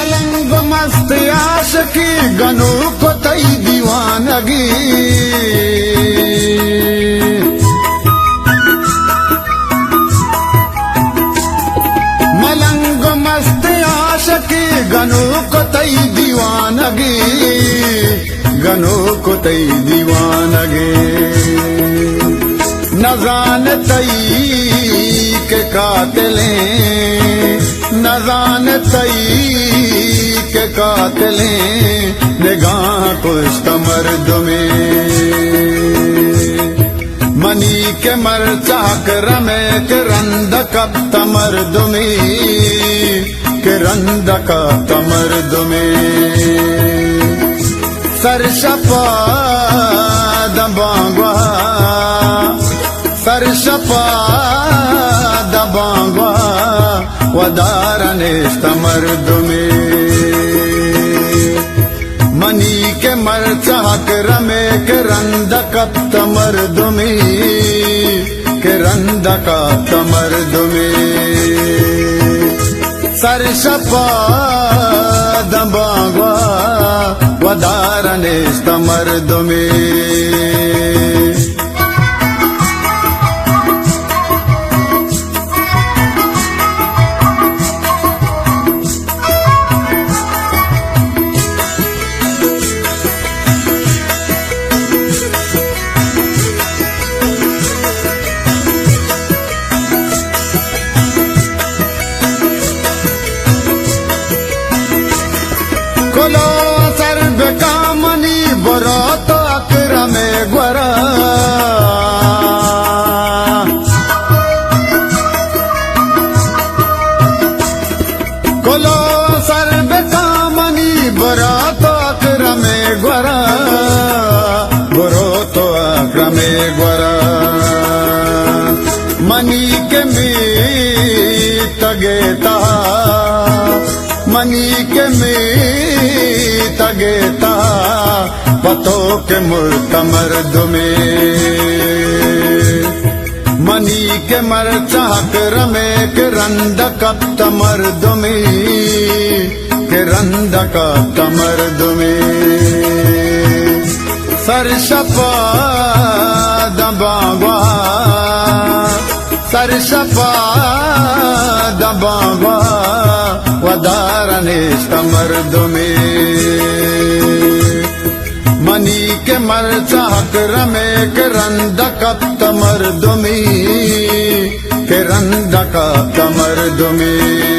मलंग मस्त आशिकी गनो को तई दीवानगी मलंग मस्त आशिकी गनो को तई दीवानगी गनो को तई दीवानगी न जान तई के कातिले न जान तई के कातिले निगाह कुछ तमर्द में मनी के मर चाक रमे के रंद कब तमर्द में के रंद का तमर्द में सरशपा दबांगवा सरशपा दबांगवा वदारने तमर्द में मनी के मर चाक रमे के रंद कब तमर्द में के रंद का तमर्द में सरशपा दबांगवा वदारने तमर्द में कोलो सर्व कामनी बरो तो अक्रमे ग्वरा कोलो सर्व कामनी बरो तो अक्रमे ग्वरा बरो तो अक्रमे ग्वरा मनी के मीत गेता मनी के मीत गेता पतो के मुर्तमर्द में मनी के मर चाक रमे के रंद कब तमर्द में के रंद का तमर्द में सरशपा दबांगवा सरशपा दबांगवा वदारने तमर्द में मनी के मर चाक रमे के रंद कब तमर्द में के रंद का तमर्द में